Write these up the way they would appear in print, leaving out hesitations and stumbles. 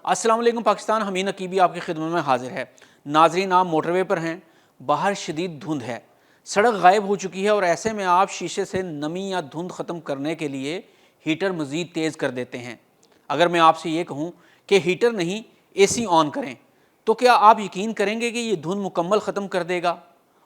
अस्सलाम वालेकुम पाकिस्तान, हमीद नकीबी आपकी खिदमत में हाजिर है। नाजरीन, आप मोटरवे पर हैं, बाहर शदीद धुंध है, सड़क गायब हो चुकी है और ऐसे में आप शीशे से नमी या धुंध ख़त्म करने के लिए हीटर मज़ीद तेज़ कर देते हैं। अगर मैं आपसे ये कहूँ कि हीटर नहीं AC ऑन करें, तो क्या आप यकीन करेंगे कि ये धुंध मुकम्मल ख़त्म कर देगा?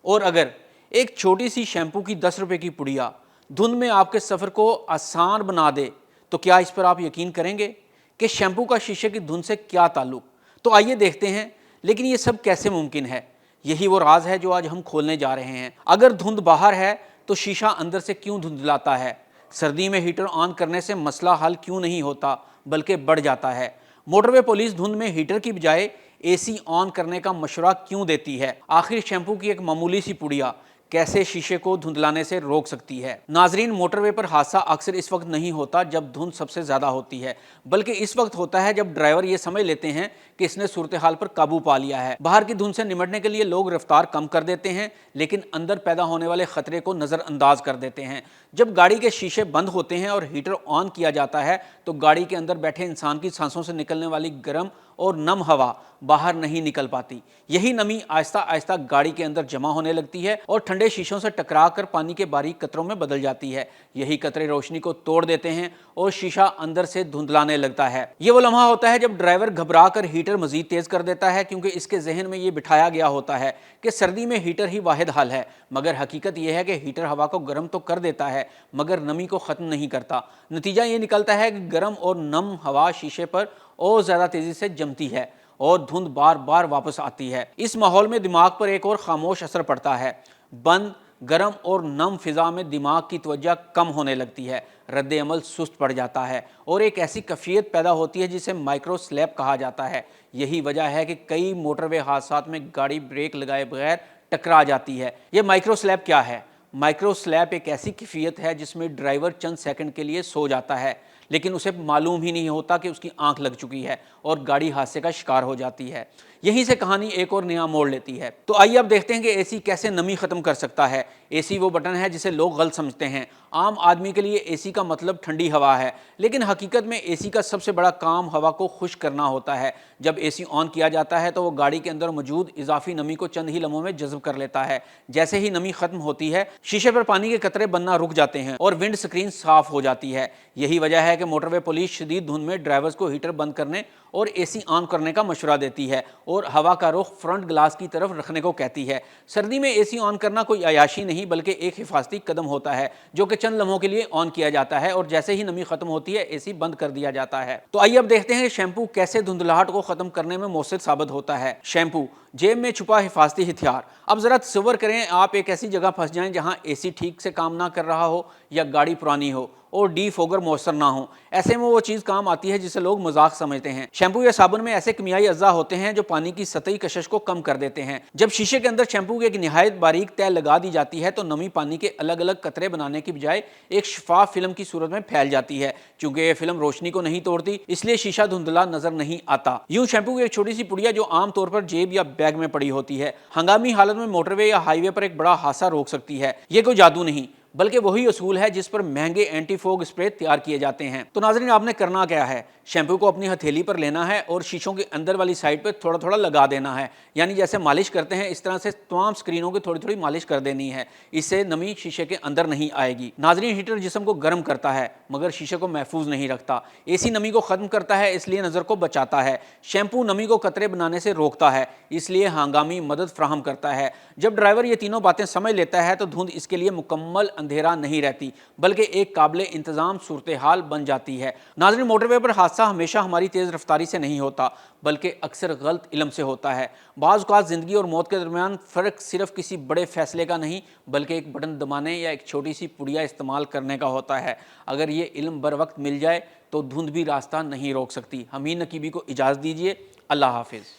और अगर एक छोटी सी शैम्पू की 10 रुपये की पुड़िया धुंध में आपके सफ़र को आसान बना दे, तो क्या इस पर आप यकीन करेंगे कि शैम्पू का शीशे की धुंध से क्या ताल्लुक? तो आइए देखते हैं, लेकिन ये सब कैसे मुमकिन है? यही वो राज है जो आज हम खोलने जा रहे हैं। अगर धुंध बाहर है तो शीशा अंदर से क्यों धुंधलाता है? सर्दी में हीटर ऑन करने से मसला हल क्यों नहीं होता बल्कि बढ़ जाता है? मोटरवे पुलिस धुंध में हीटर की बजाय AC ऑन करने का मशवरा क्यों देती है? आखिर शैम्पू की एक मामूली सी पुड़िया कैसे शीशे को धुंधलाने से रोक सकती है? नाजरीन, मोटरवे पर हादसा अक्सर इस वक्त नहीं होता जब धुंध सबसे ज़्यादा होती है, बल्कि इस वक्त होता है जब ड्राइवर ये समझ लेते हैं कि इसने सूरत हाल पर काबू पा लिया है। बाहर की धुंध से निमटने के लिए लोग रफ्तार कम कर देते हैं, लेकिन अंदर पैदा होने वाले खतरे को नज़रअंदाज कर देते हैं। जब गाड़ी के शीशे बंद होते हैं और हीटर ऑन किया जाता है तो गाड़ी के अंदर बैठे इंसान की सांसों से निकलने वाली गर्म और नम हवा बाहर नहीं निकल पाती। यही नमी आहिस्ता आहिस्ता गाड़ी के अंदर जमा होने लगती है और ठंडे शीशों से टकरा कर पानी के बारीक कतरों में बदल जाती है। यही कतरे रोशनी को तोड़ देते हैं और शीशा अंदर से धुंधलाने लगता है। ये वो लम्हा होता है जब ड्राइवर घबरा कर हीटर मजीद तेज कर देता है, क्योंकि इसके जहन में ये बिठाया गया होता है कि सर्दी में हीटर ही वाहिद हल है। मगर हकीकत यह है कि हीटर हवा को गर्म तो कर देता है मगर नमी को ख़त्म नहीं करता। नतीजा ये निकलता है कि गर्म और नम हवा शीशे पर और ज़्यादा तेज़ी से जमती है और धुंध बार बार वापस आती है। इस माहौल में दिमाग पर एक और खामोश असर पड़ता है। बंद, गर्म और नम फिज़ा में दिमाग की तवज्जो कम होने लगती है, रद्द अमल सुस्त पड़ जाता है और एक ऐसी कैफियत पैदा होती है जिसे माइक्रो स्लैप कहा जाता है। यही वजह है कि कई मोटरवे हादसात में गाड़ी ब्रेक लगाए बगैर टकरा जाती है। ये माइक्रो स्लैप क्या है? माइक्रो स्लैप एक ऐसी कैफियत है जिसमें ड्राइवर चंद सेकंड के लिए सो जाता है, लेकिन उसे मालूम ही नहीं होता कि उसकी आंख लग चुकी है और गाड़ी हादसे का शिकार हो जाती है। यहीं से कहानी एक और नया मोड़ लेती है। तो आइए अब देखते हैं कि AC कैसे नमी ख़त्म कर सकता है। AC वो बटन है जिसे लोग गलत समझते हैं। आम आदमी के लिए AC का मतलब ठंडी हवा है, लेकिन हकीकत में AC का सबसे बड़ा काम हवा को खुश्क करना होता है। जब AC ऑन किया जाता है तो वो गाड़ी के अंदर मौजूद इजाफी नमी को चंद ही लम्हों में जज़्ब कर लेता है। जैसे ही नमी ख़त्म होती है, शीशे पर पानी के कतरे बनना रुक जाते हैं और विंड स्क्रीन साफ हो जाती है। यही वजह है कि मोटरवे पुलिस शदीद धुंध में ड्राइवर्स को हीटर बंद करने और AC ऑन करने का मशवरा देती है और हवा का रुख फ्रंट ग्लास की तरफ रखने को कहती है। सर्दी में AC ऑन करना कोई अयाशी नहीं बल्कि एक हिफाजती कदम होता है जो कि चंद लम्हों के लिए ऑन किया जाता है और जैसे ही नमी खत्म होती है AC बंद कर दिया जाता है। तो आइए अब देखते हैं शैम्पू कैसे धुंधलाहट को खत्म करने में मौसर साबित होता है। शैम्पू, जेब में छुपा हिफाजती हथियार। अब जरा तसव्वुर करें आप एक ऐसी जगह फंस जाएं जहां AC ठीक से काम ना कर रहा हो या गाड़ी पुरानी हो और डीफोगर मौसर ना हो। ऐसे में वो चीज़ काम आती है जिसे लोग मजाक समझते हैं। शैम्पू या साबुन में ऐसे किमियाई अज्जा होते हैं जो पानी की सतही कशिश को कम कर देते हैं। जब शीशे के अंदर शैम्पू की एक निहायत बारीक तह लगा दी जाती है तो नमी पानी के अलग अलग कतरे बनाने की बजाय एक शफाफ फिल्म की सूरत में फैल जाती है। चूंकि ये फिल्म रोशनी को नहीं तोड़ती, इसलिए शीशा धुंधला नजर नहीं आता। यूं शैम्पू की एक छोटी सी पुड़िया जो आमतौर पर जेब या बैग में पड़ी होती है, हंगामी हालत में मोटरवे या हाईवे पर एक बड़ा हादसा रोक सकती है। ये कोई जादू नहीं बल्कि वही असूल है जिस पर महंगे एंटी फोग स्प्रे तैयार किए जाते हैं। तो नाज़रीन, आपने करना क्या है? शैम्पू को अपनी हथेली पर लेना है और शीशों के अंदर वाली साइड पर थोड़ा थोड़ा लगा देना है, यानी जैसे मालिश करते हैं इस तरह से तमाम स्क्रीनों की थोड़ी थोड़ी मालिश कर देनी है। इससे नमी शीशे के अंदर नहीं आएगी। नाज़रीन, हीटर जिस्म को गर्म करता है मगर शीशे को महफूज नहीं रखता। AC नमी को ख़त्म करता है इसलिए नज़र को बचाता है। शैम्पू नमी को कतरे बनाने से रोकता है इसलिए हंगामी मदद फ्राहम करता है। जब ड्राइवर ये तीनों बातें समझ लेता है तो धुंध इसके लिए मुकम्मल अंधेरा नहीं रहती बल्कि एक काबिल इंतजाम सूरत हाल बन जाती है। नाज़रीन, मोटरवे पर हादसा हमेशा हमारी तेज़ रफ्तारी से नहीं होता बल्कि अक्सर गलत इल्म से होता है। बाज़ औक़ात ज़िंदगी और मौत के दरमियान फ़र्क सिर्फ किसी बड़े फैसले का नहीं बल्कि एक बटन दबाने या एक छोटी सी पुड़िया इस्तेमाल करने का होता है। अगर ये इल्म बर वक्त मिल जाए तो धुंध भी रास्ता नहीं रोक सकती। हमीद नकीबी को इजाज़त दीजिए। अल्लाह हाफिज़।